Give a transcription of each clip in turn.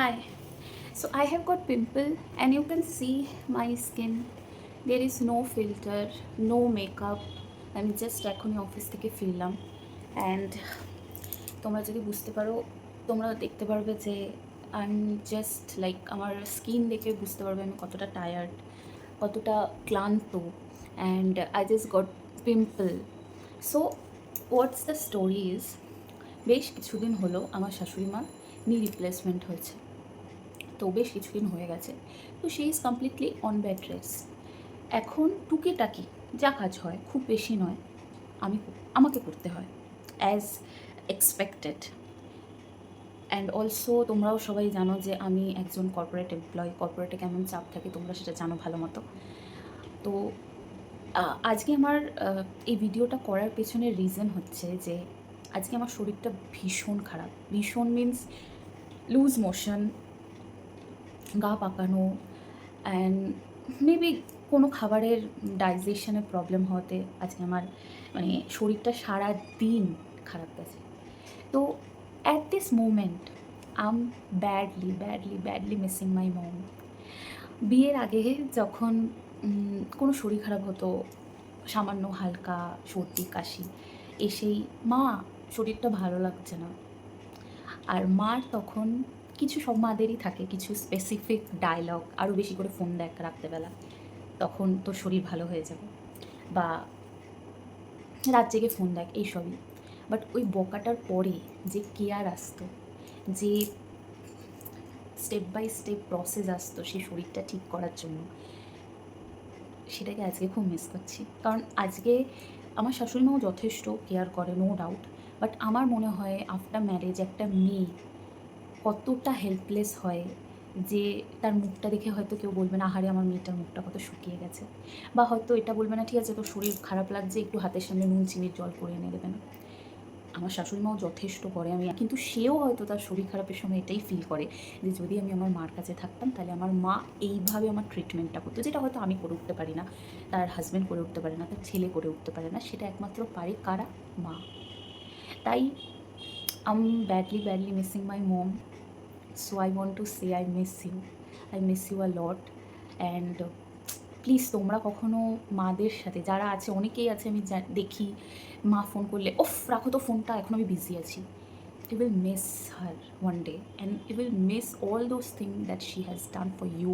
Hi. So I have got pimple and you can see my skin. There is no filter, no makeup. আমি just এখনই office থেকে ফিরলাম and তোমরা যদি বুঝতে পারো তোমরা দেখতে পারবে যে আই এম জাস্ট লাইক আমার স্কিন দেখে বুঝতে পারবে আমি কতটা টায়ার্ড, কতটা ক্লান্ত and I just got pimple. So what's the story is, বেশ কিছুদিন হলো আমার শাশুড়ি মা নি রিপ্লেসমেন্ট হয়েছে, তো বেশ কিছুদিন হয়ে গেছে। তো she is completely on bed rest. এখন টুকিটাকি যা কাজ হয়, খুব বেশি নয়, আমাকে করতে হয় অ্যাজ এক্সপেক্টেড। অ্যান্ড অলসো তোমরাও সবাই জানো যে আমি একজন কর্পোরেট এমপ্লয়ি, কর্পোরেটে কেমন চাপ থাকে তোমরা সেটা জানো ভালো মতো। তো আজকে আমার এই ভিডিওটা করার পেছনের রিজন হচ্ছে যে আজকে আমার শরীরটা ভীষণ খারাপ। ভীষণ মিন্স লুজ মোশন, গা পাকানো অ্যান্ড মেবি কোনো খাবারের ডাইজেশনের প্রবলেম হওয়াতে আজকে আমার মানে শরীরটা সারা দিন খারাপ গেছে। তো at this moment I am badly missing my mom. বিয়ের আগে যখন কোনো শরীর খারাপ হতো, সামান্য হালকা সর্দি কাশি এসেই মা শরীরটা ভালো লাগছে না, আর মার তখন কিছু সব মাদেরই থাকে কিছু স্পেসিফিক ডায়লগ, আরও বেশি করে ফোন দেখ রাত্রেবেলা, তখন তোর শরীর ভালো হয়ে যাবে, বা রাত জেগে ফোন দেখ, এইসবই। বাট ওই বকাটার পরে যে কেয়ার আসতো, যে স্টেপ বাই স্টেপ প্রসেস আসতো সেই শরীরটা ঠিক করার জন্য, সেটাকে আজকে খুব মিস করছি। কারণ আজকে আমার শাশুড়িমাও যথেষ্ট কেয়ার করে, নো ডাউট, বাট আমার মনে হয় আফটার ম্যারেজ একটা মেয়ে কতটা হেল্পলেস হয়, যে তার মুখটা দেখে হয়তো কেউ বলবে না আহারে আমার মেয়েটার মুখটা কত শুকিয়ে গেছে, বা হয়তো এটা বলবে না ঠিক আছে তোর শরীর খারাপ লাগছে একটু হাতের সামনে নুন চিনির জল করে এনে দেবে না। আমার শাশুড়িমাও যথেষ্ট করে, আমি কিন্তু সেও হয়তো তার শরীর খারাপের সময় এটাই ফিল করে যে যদি আমি আমার মার কাছে থাকতাম তাহলে আমার মা এইভাবে আমার ট্রিটমেন্টটা করতো, যেটা হয়তো আমি করে উঠতে পারি না, তার হাজব্যান্ড করে উঠতে পারে না, তার ছেলে করে উঠতে পারে না, সেটা একমাত্র পারে কারা, মা। তাই I am badly missing my mom. So I want to say I miss you a lot and please তোমরা কখনো মাদের সাথে যারা আছে, অনেকেই আছে আমি দেখি মা ফোন করলে ওফ রাখো তো ফোনটা এখন আমি বিজি আছি। You will miss her one day and you will miss all those things that she has done for you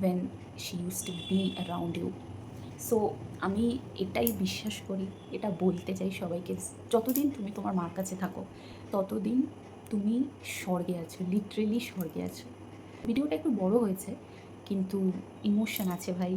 when she used to be around you. So আমি এটাই বিশ্বাস করি, এটা বলতে চাই সবাইকে, যতদিন তুমি তোমার মার কাছে থাকো ততদিন তুমি স্বর্গে আছো, লিটারেলি স্বর্গে আছো। ভিডিওটা একটু বড় হয়েছে কিন্তু ইমোশন আছে ভাই।